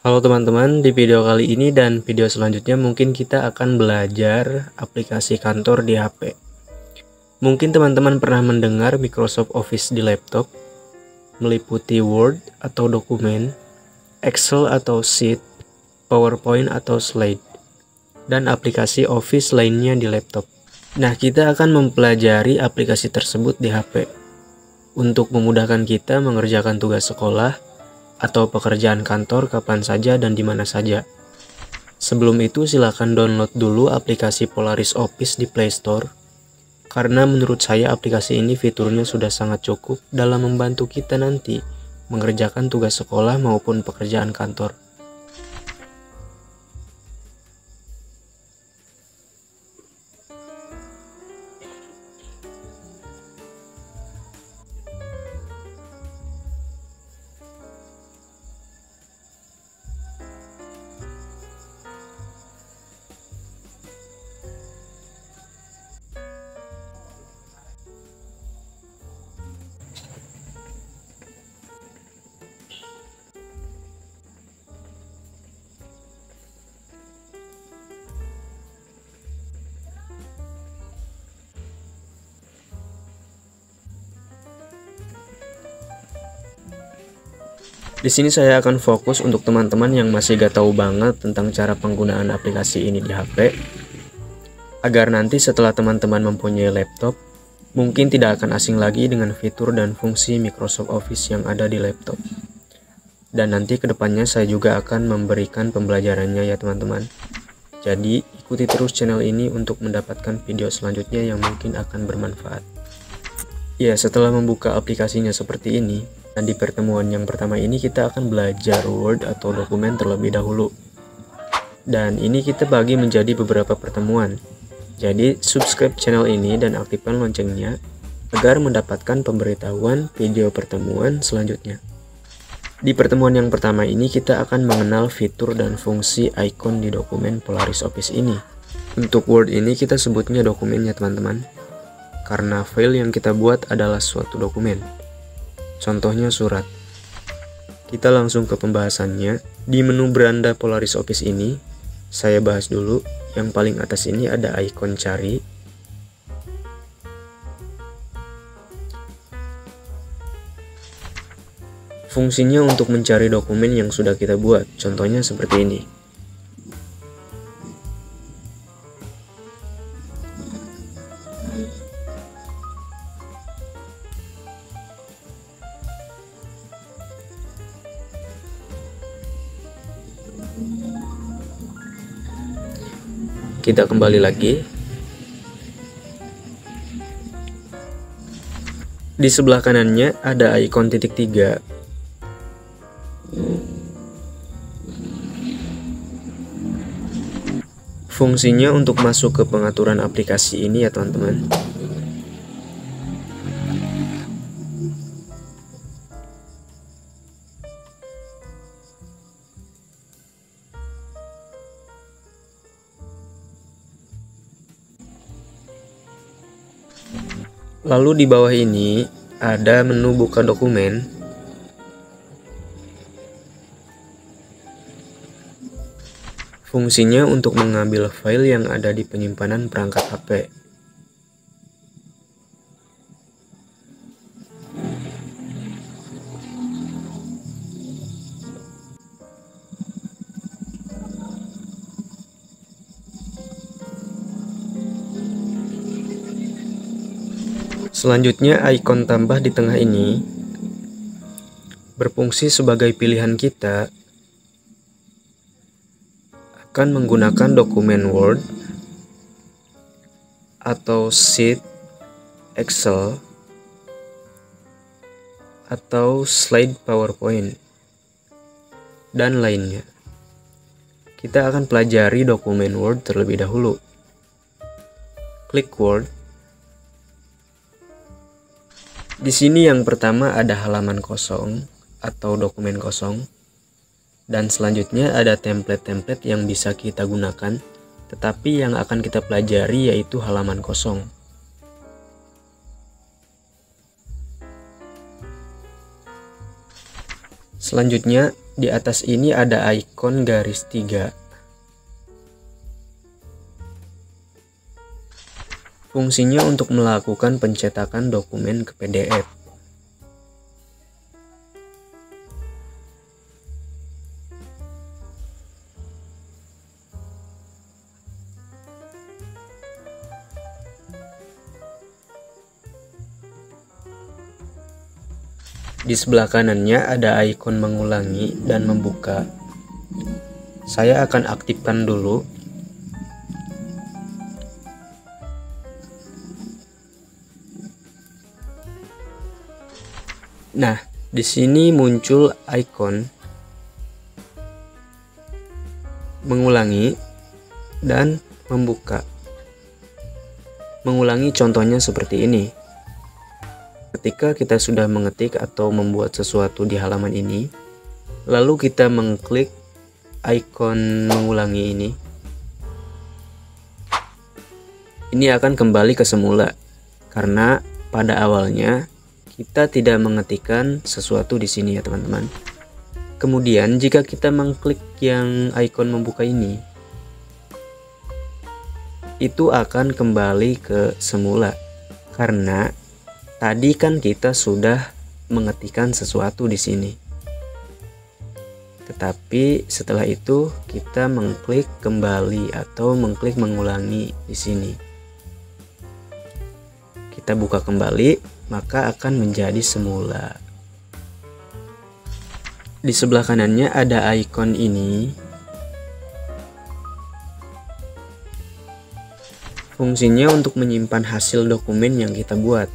Halo teman-teman, di video kali ini dan video selanjutnya mungkin kita akan belajar aplikasi kantor di HP. Mungkin teman-teman pernah mendengar Microsoft Office di laptop, meliputi Word atau dokumen, Excel atau Sheet, PowerPoint atau Slide, dan aplikasi Office lainnya di laptop. Nah, kita akan mempelajari aplikasi tersebut di HP untuk memudahkan kita mengerjakan tugas sekolah atau pekerjaan kantor kapan saja dan di mana saja. Sebelum itu silakan download dulu aplikasi Polaris Office di Play Store, karena menurut saya aplikasi ini fiturnya sudah sangat cukup dalam membantu kita nanti mengerjakan tugas sekolah maupun pekerjaan kantor. Di sini saya akan fokus untuk teman-teman yang masih gak tahu banget tentang cara penggunaan aplikasi ini di HP, agar nanti setelah teman-teman mempunyai laptop, mungkin tidak akan asing lagi dengan fitur dan fungsi Microsoft Office yang ada di laptop. Dan nanti kedepannya saya juga akan memberikan pembelajarannya ya teman-teman. Jadi ikuti terus channel ini untuk mendapatkan video selanjutnya yang mungkin akan bermanfaat. Ya, setelah membuka aplikasinya seperti ini, dan di pertemuan yang pertama ini kita akan belajar Word atau dokumen terlebih dahulu. Dan ini kita bagi menjadi beberapa pertemuan. Jadi subscribe channel ini dan aktifkan loncengnya agar mendapatkan pemberitahuan video pertemuan selanjutnya. Di pertemuan yang pertama ini kita akan mengenal fitur dan fungsi icon di dokumen Polaris Office ini. Untuk Word ini kita sebutnya dokumen ya teman-teman, karena file yang kita buat adalah suatu dokumen. Contohnya surat. Kita langsung ke pembahasannya. Di menu beranda Polaris Office ini, saya bahas dulu. Yang paling atas ini ada ikon cari. Fungsinya untuk mencari dokumen yang sudah kita buat. Contohnya seperti ini. Kita kembali lagi. Di sebelah kanannya ada ikon titik 3. Fungsinya untuk masuk ke pengaturan aplikasi ini ya teman-teman. Lalu di bawah ini ada menu buka dokumen. Fungsinya untuk mengambil file yang ada di penyimpanan perangkat HP. Selanjutnya ikon tambah di tengah ini berfungsi sebagai pilihan kita akan menggunakan dokumen Word atau Sheet, Excel, atau slide PowerPoint, dan lainnya. Kita akan pelajari dokumen Word terlebih dahulu. Klik Word. Di sini yang pertama ada halaman kosong atau dokumen kosong, dan selanjutnya ada template-template yang bisa kita gunakan, tetapi yang akan kita pelajari yaitu halaman kosong. Selanjutnya Di atas ini ada ikon garis 3. Fungsinya untuk melakukan pencetakan dokumen ke PDF. Di sebelah kanannya ada ikon mengulangi dan membuka. Saya akan aktifkan dulu. Nah, di sini muncul ikon mengulangi dan membuka. Mengulangi contohnya seperti ini. Ketika kita sudah mengetik atau membuat sesuatu di halaman ini, lalu kita mengklik ikon mengulangi ini akan kembali ke semula, karena pada awalnya kita tidak mengetikkan sesuatu di sini ya teman-teman. Kemudian jika kita mengklik yang ikon membuka ini, itu akan kembali ke semula, karena tadi kan kita sudah mengetikkan sesuatu di sini. Tetapi setelah itu kita mengklik kembali atau mengklik mengulangi di sini. Kita buka kembali, maka akan menjadi semula. Di sebelah kanannya ada ikon ini. Fungsinya untuk menyimpan hasil dokumen yang kita buat.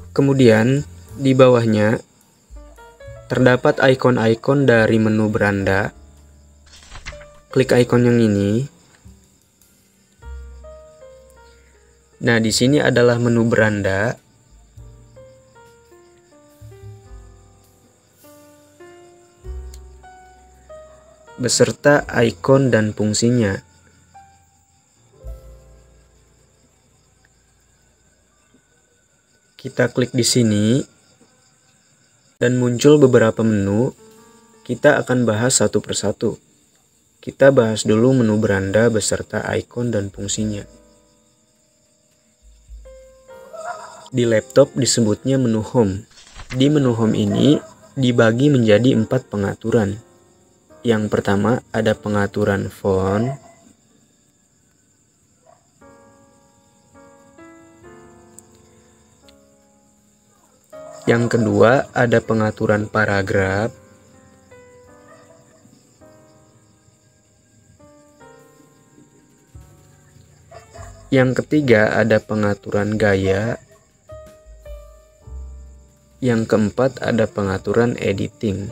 Kemudian di bawahnya terdapat ikon-ikon dari menu beranda. Klik ikon yang ini. Nah, di sini adalah menu beranda. Beserta ikon dan fungsinya. Kita klik di sini dan muncul beberapa menu. Kita akan bahas satu persatu. Kita bahas dulu menu beranda beserta ikon dan fungsinya. Di laptop disebutnya menu home. Di menu home ini dibagi menjadi 4 pengaturan. Yang pertama ada pengaturan font, yang kedua ada pengaturan paragraf, yang ketiga ada pengaturan gaya, yang keempat ada pengaturan editing.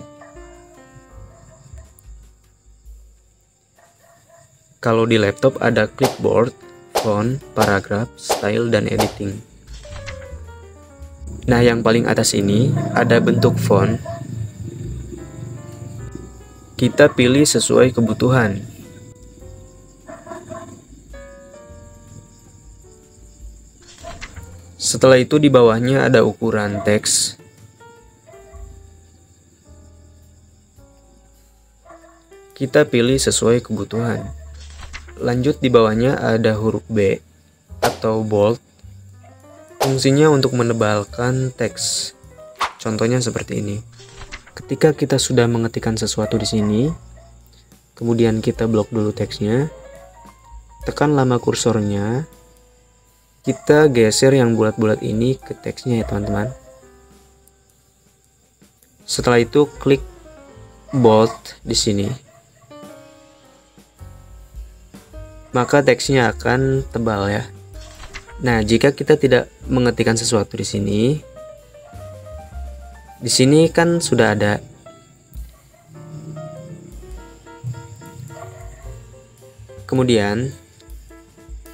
Kalau di laptop ada clipboard, font, paragraf, style, dan editing. Nah, yang paling atas ini ada bentuk font. Kita pilih sesuai kebutuhan. Setelah itu di bawahnya ada ukuran teks. Kita pilih sesuai kebutuhan. Lanjut di bawahnya ada huruf B atau bold. Fungsinya untuk menebalkan teks. Contohnya seperti ini. Ketika kita sudah mengetikkan sesuatu di sini, kemudian kita blok dulu teksnya, tekan lama kursornya, kita geser yang bulat-bulat ini ke teksnya ya teman-teman. Setelah itu klik bold di sini. Maka teksnya akan tebal ya. Nah, jika kita tidak mengetikkan sesuatu di sini kan sudah ada. Kemudian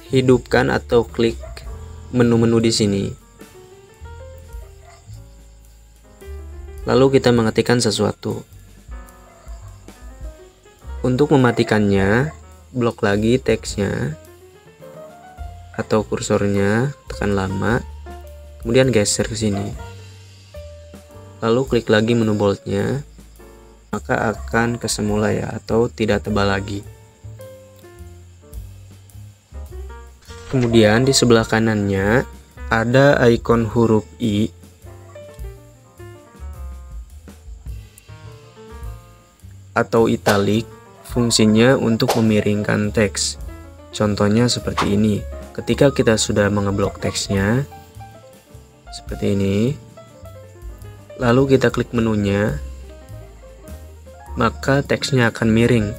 hidupkan atau klik menu-menu di sini. Lalu kita mengetikkan sesuatu. Untuk mematikannya, blok lagi teksnya atau kursornya, tekan lama, kemudian geser ke sini. Lalu klik lagi menu boldnya, maka akan ke semula ya, atau tidak tebal lagi. Kemudian di sebelah kanannya ada ikon huruf I. Atau italic, fungsinya untuk memiringkan teks. Contohnya seperti ini. Ketika kita sudah mengeblok teksnya, seperti ini, lalu kita klik menunya, maka teksnya akan miring.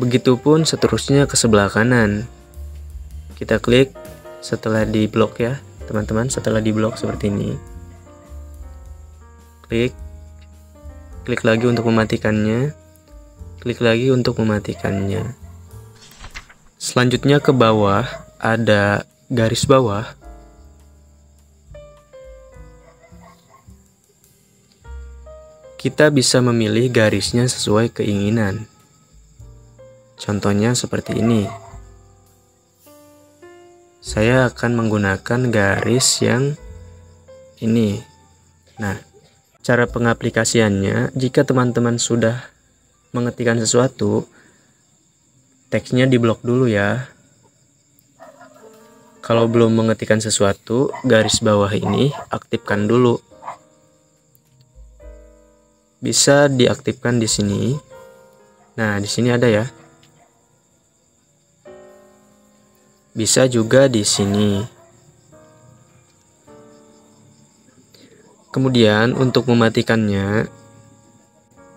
Begitupun seterusnya ke sebelah kanan. Kita klik setelah diblok ya, teman-teman, setelah diblok seperti ini. Klik lagi untuk mematikannya, klik lagi untuk mematikannya. Selanjutnya ke bawah ada garis bawah. Kita bisa memilih garisnya sesuai keinginan. Contohnya seperti ini. Saya akan menggunakan garis yang ini. Nah, cara pengaplikasiannya, jika teman-teman sudah mengetikkan sesuatu, teksnya diblok dulu ya. Kalau belum mengetikkan sesuatu, garis bawah ini aktifkan dulu. Bisa diaktifkan di sini. Nah, di sini ada ya. Bisa juga di sini. Kemudian untuk mematikannya,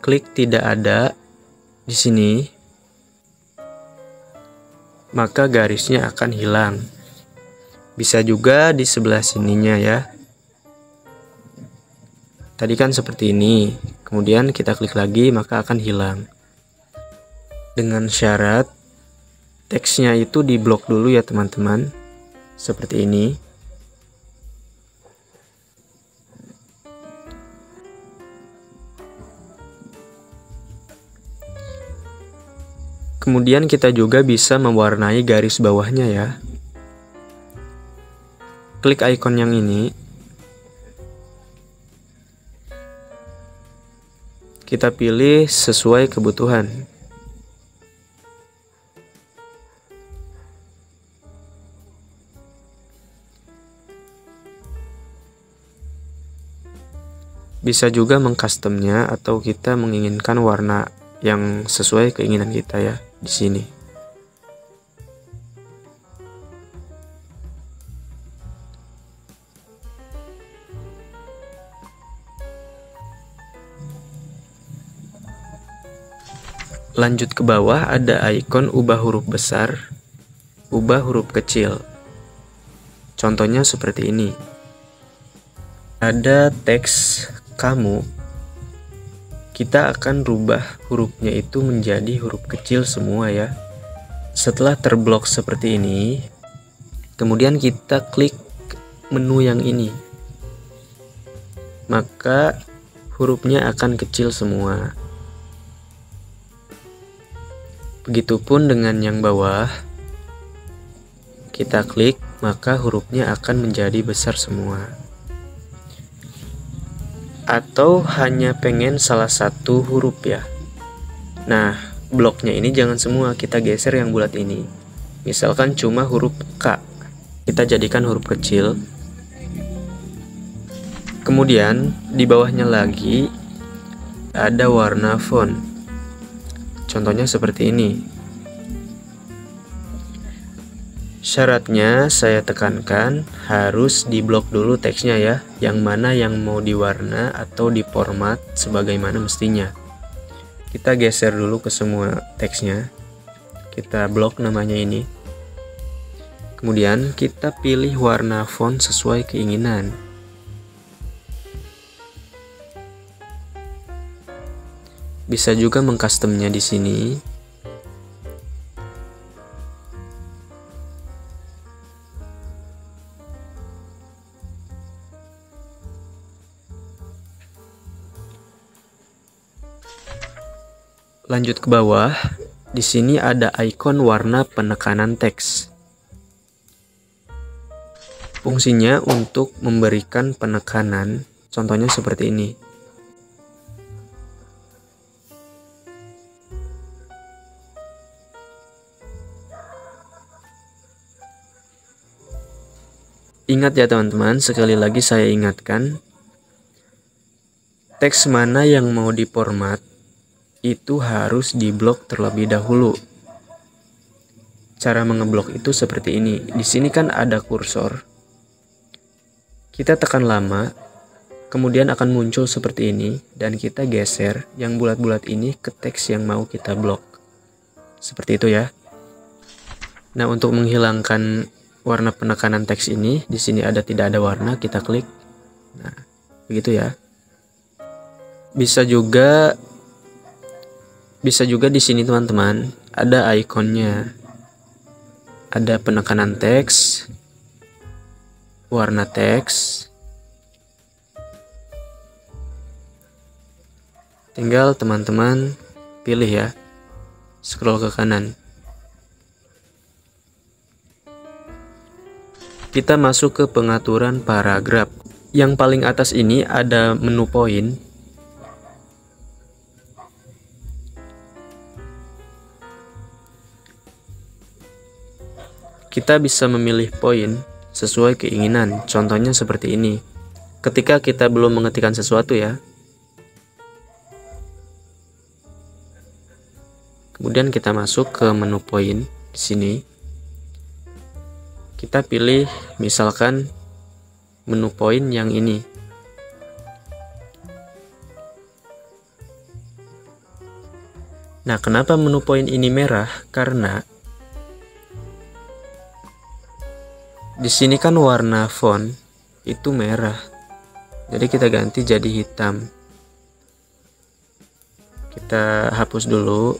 klik tidak ada di sini, maka garisnya akan hilang. Bisa juga di sebelah sininya ya. Tadi kan seperti ini, kemudian kita klik lagi maka akan hilang. Dengan syarat teksnya itu diblok dulu ya teman-teman, seperti ini. Kemudian kita juga bisa mewarnai garis bawahnya ya. Klik ikon yang ini. Kita pilih sesuai kebutuhan. Bisa juga mengcustomnya atau kita menginginkan warna yang sesuai keinginan kita ya di sini. Lanjut ke bawah ada ikon ubah huruf besar, ubah huruf kecil. Contohnya seperti ini. Ada teks kamu. Kita akan rubah hurufnya itu menjadi huruf kecil semua ya. Setelah terblok seperti ini, kemudian kita klik menu yang ini, maka hurufnya akan kecil semua. Begitupun dengan yang bawah, kita klik maka hurufnya akan menjadi besar semua. Atau hanya pengen salah satu huruf ya. Nah, bloknya ini jangan semua, kita geser yang bulat ini. Misalkan cuma huruf K, kita jadikan huruf kecil. Kemudian di bawahnya lagi ada warna font. Contohnya seperti ini. Syaratnya saya tekankan harus diblok dulu teksnya ya, yang mana yang mau diwarna atau diformat sebagaimana mestinya. Kita geser dulu ke semua teksnya, kita blok namanya ini. Kemudian kita pilih warna font sesuai keinginan. Bisa juga mengcustomnya di sini. Lanjut ke bawah, di sini ada ikon warna penekanan teks. Fungsinya untuk memberikan penekanan, contohnya seperti ini. Ingat ya teman-teman, sekali lagi saya ingatkan, teks mana yang mau diformat itu harus diblok terlebih dahulu. Cara mengeblok itu seperti ini. Di sini kan ada kursor. Kita tekan lama, kemudian akan muncul seperti ini, dan kita geser yang bulat-bulat ini ke teks yang mau kita blok. Seperti itu ya. Nah, untuk menghilangkan warna penekanan teks ini, di sini tidak ada warna, kita klik. Nah, begitu ya. Bisa juga di sini teman-teman, ada ikonnya. Ada penekanan teks, warna teks. Tinggal teman-teman pilih ya. Scroll ke kanan. Kita masuk ke pengaturan paragraf. Yang paling atas ini ada menu poin. Kita bisa memilih poin sesuai keinginan. Contohnya seperti ini. Ketika kita belum mengetikkan sesuatu ya. Kemudian kita masuk ke menu poin di sini. Kita pilih misalkan menu poin yang ini. Nah, kenapa menu poin ini merah? Karena di sini kan warna font itu merah. Jadi kita ganti jadi hitam. Kita hapus dulu.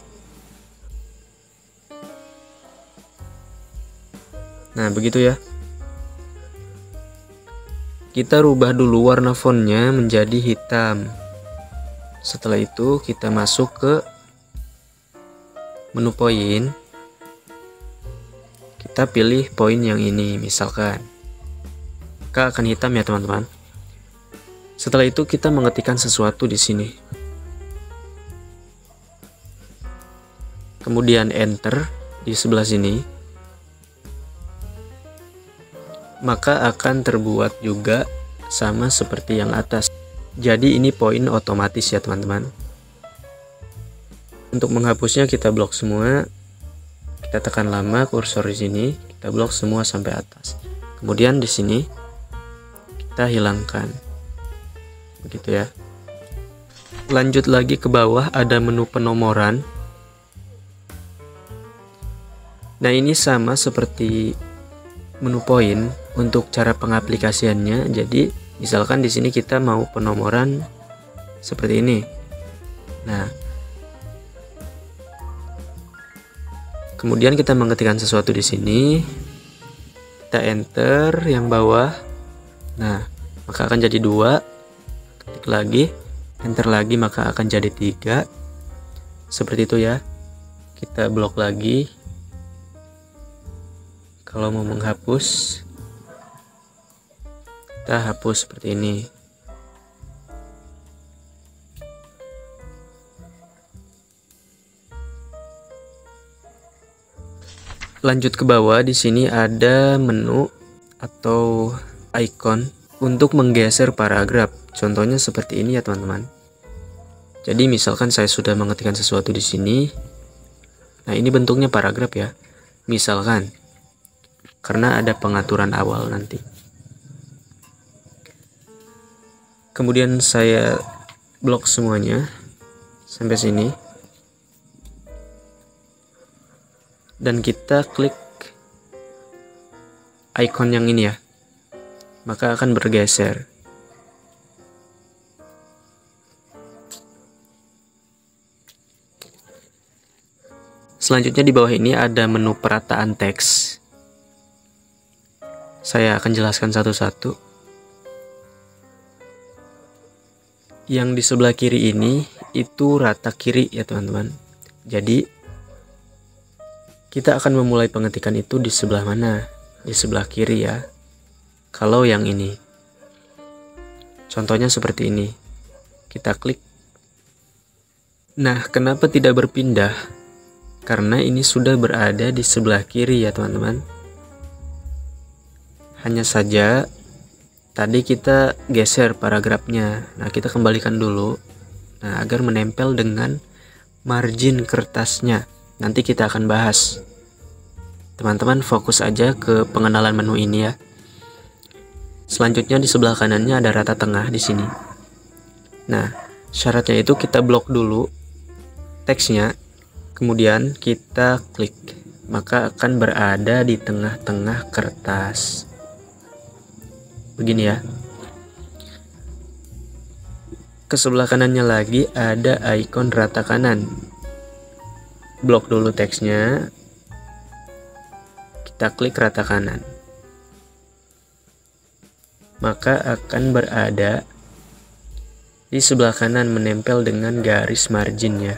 Nah, begitu ya. Kita rubah dulu warna fontnya menjadi hitam. Setelah itu kita masuk ke menu poin. Kita pilih poin yang ini misalkan. Maka akan hitam ya teman-teman. Setelah itu kita mengetikkan sesuatu di sini. Kemudian enter di sebelah sini. Maka akan terbuat juga sama seperti yang atas. Jadi ini poin otomatis ya teman-teman. Untuk menghapusnya kita blok semua. Kita tekan lama kursor di sini, kita blok semua sampai atas. Kemudian di sini kita hilangkan. Begitu ya. Lanjut lagi ke bawah ada menu penomoran. Nah, ini sama seperti menu poin untuk cara pengaplikasiannya. Jadi misalkan di sini kita mau penomoran seperti ini. Nah, kemudian kita mengetikkan sesuatu di sini. Kita enter yang bawah. Nah, maka akan jadi 2. Ketik lagi, enter lagi, maka akan jadi 3. Seperti itu ya. Kita blok lagi. Kalau mau menghapus, kita hapus seperti ini. Lanjut ke bawah, di sini ada menu atau icon untuk menggeser paragraf. Contohnya seperti ini ya teman-teman. Jadi misalkan saya sudah mengetikkan sesuatu di sini. Nah, ini bentuknya paragraf ya. Misalkan karena ada pengaturan awal nanti. Kemudian saya blok semuanya sampai sini. Dan kita klik icon yang ini ya. Maka akan bergeser. Selanjutnya di bawah ini ada menu perataan teks. Saya akan jelaskan satu-satu. Yang di sebelah kiri ini itu rata kiri ya teman-teman. Jadi kita akan memulai pengetikan itu di sebelah mana? Di sebelah kiri ya. Kalau yang ini. Contohnya seperti ini. Kita klik. Nah, kenapa tidak berpindah? Karena ini sudah berada di sebelah kiri ya teman-teman. Hanya saja tadi kita geser paragrafnya. Nah, kita kembalikan dulu. Nah, agar menempel dengan margin kertasnya. Nanti kita akan bahas. Teman-teman fokus aja ke pengenalan menu ini ya. Selanjutnya di sebelah kanannya ada rata tengah di sini. Nah, syaratnya itu kita blok dulu teksnya, kemudian kita klik. Maka akan berada di tengah-tengah kertas. Begini ya. Ke sebelah kanannya lagi ada ikon rata kanan. Blok dulu teksnya. Kita klik rata kanan. Maka akan berada di sebelah kanan menempel dengan garis marginnya.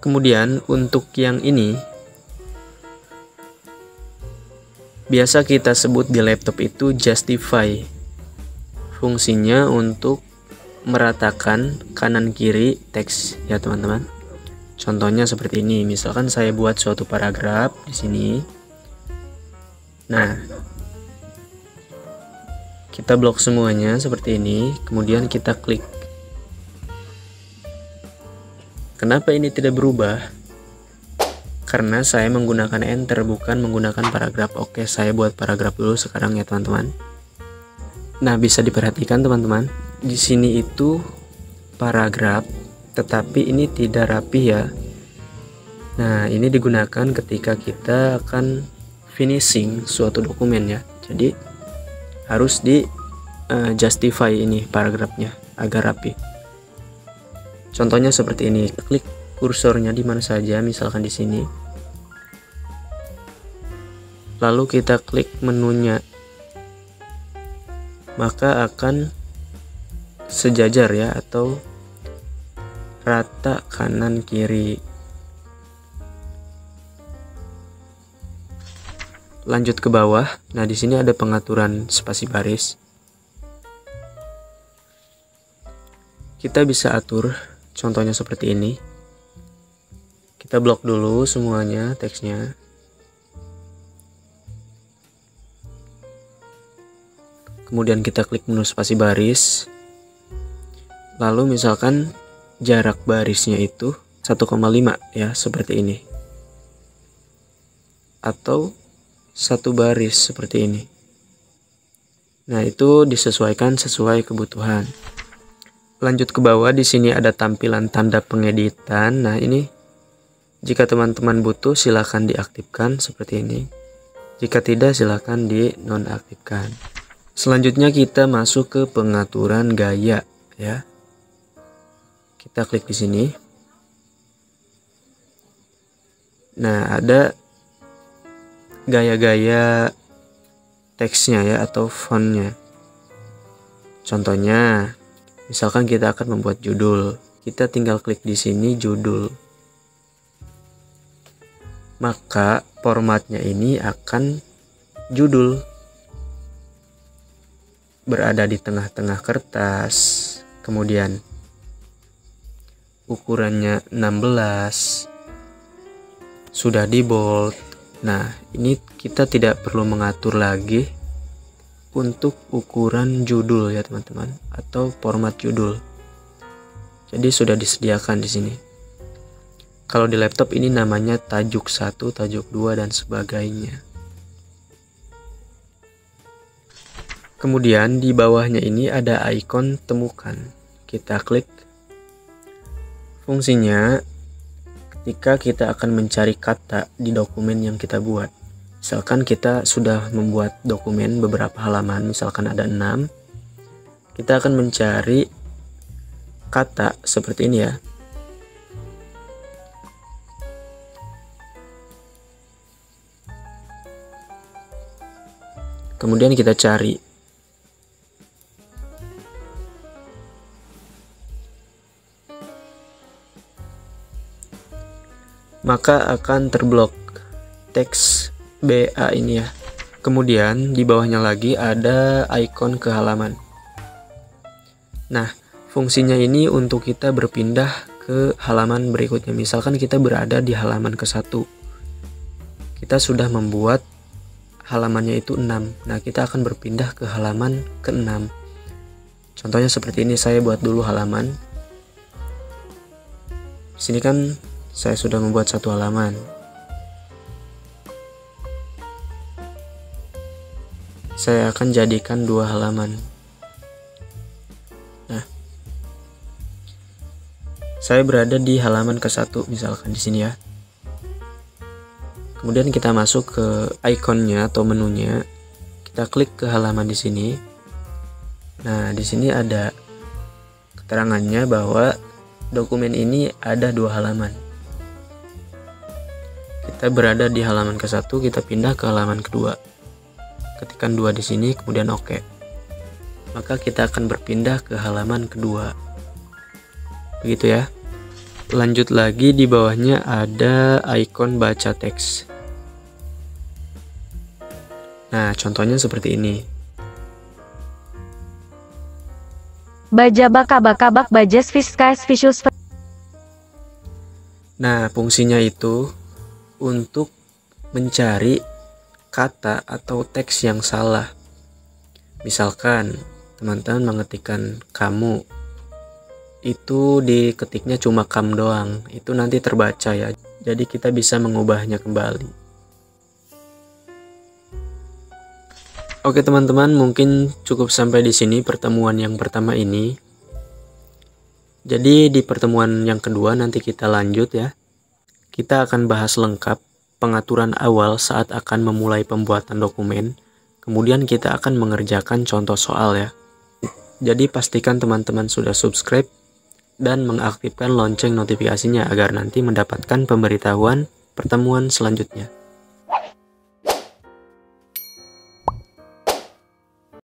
Kemudian untuk yang ini biasa kita sebut di laptop itu justify. Fungsinya untuk meratakan kanan kiri teks ya teman-teman. Contohnya seperti ini. Misalkan saya buat suatu paragraf di sini. Nah, kita blok semuanya seperti ini, kemudian kita klik. Kenapa ini tidak berubah? Karena saya menggunakan enter, bukan menggunakan paragraf. Oke, saya buat paragraf dulu sekarang ya teman-teman. Nah, bisa diperhatikan teman-teman. Di sini itu paragraf, tetapi ini tidak rapi ya. Nah, ini digunakan ketika kita akan finishing suatu dokumen ya. Jadi harus di justify ini paragrafnya agar rapi. Contohnya seperti ini. Klik kursornya di mana saja, misalkan di sini. Lalu kita klik menunya. Maka akan sejajar ya, atau rata kanan kiri. Lanjut ke bawah. Nah, di sini ada pengaturan spasi baris. Kita bisa atur, contohnya seperti ini. Kita blok dulu semuanya teksnya. Kemudian kita klik menu spasi baris. Lalu misalkan jarak barisnya itu 1,5 ya, seperti ini. Atau satu baris seperti ini. Nah, itu disesuaikan sesuai kebutuhan. Lanjut ke bawah, di sini ada tampilan tanda pengeditan. Nah, ini jika teman-teman butuh silahkan diaktifkan seperti ini. Jika tidak silahkan dinonaktifkan. Selanjutnya kita masuk ke pengaturan gaya ya. Kita klik di sini. Nah, ada gaya-gaya teksnya ya, atau fontnya. Contohnya, misalkan kita akan membuat judul, kita tinggal klik di sini judul. Maka formatnya ini akan judul, berada di tengah-tengah kertas, kemudian ukurannya 16, sudah di bold. Nah, ini kita tidak perlu mengatur lagi untuk ukuran judul ya teman-teman, atau format judul. Jadi sudah disediakan di sini. Kalau di laptop ini namanya tajuk 1, tajuk 2 dan sebagainya. Kemudian di bawahnya ini ada ikon temukan. Kita klik. Fungsinya ketika kita akan mencari kata di dokumen yang kita buat. Misalkan kita sudah membuat dokumen beberapa halaman, misalkan ada 6. Kita akan mencari kata seperti ini ya. Kemudian kita cari. Maka akan terblok teks BA ini ya. Kemudian di bawahnya lagi ada ikon ke halaman. Nah, fungsinya ini untuk kita berpindah ke halaman berikutnya. Misalkan kita berada di halaman ke-1. Kita sudah membuat halamannya itu 6. Nah, kita akan berpindah ke halaman ke-6. Contohnya seperti ini, saya buat dulu halaman. Di sini kan saya sudah membuat satu halaman. Saya akan jadikan 2 halaman. Nah, saya berada di halaman ke-1 misalkan di sini ya. Kemudian kita masuk ke ikonnya atau menunya. Kita klik ke halaman di sini. Nah, di sini ada keterangannya bahwa dokumen ini ada 2 halaman. Kita berada di halaman ke-1, kita pindah ke halaman kedua. Ketikkan 2 di sini, kemudian oke. Maka kita akan berpindah ke halaman kedua. Begitu ya. Lanjut lagi, di bawahnya ada ikon baca teks. Nah, contohnya seperti ini. Bajabak bajas fiskais visuals. Nah, fungsinya itu untuk mencari kata atau teks yang salah. Misalkan teman-teman mengetikkan kamu, itu diketiknya cuma kam doang, itu nanti terbaca ya. Jadi kita bisa mengubahnya kembali. Oke teman-teman, mungkin cukup sampai di sini pertemuan yang pertama ini. Jadi di pertemuan yang kedua nanti kita lanjut ya. Kita akan bahas lengkap pengaturan awal saat akan memulai pembuatan dokumen, kemudian kita akan mengerjakan contoh soal ya. Jadi pastikan teman-teman sudah subscribe dan mengaktifkan lonceng notifikasinya agar nanti mendapatkan pemberitahuan pertemuan selanjutnya.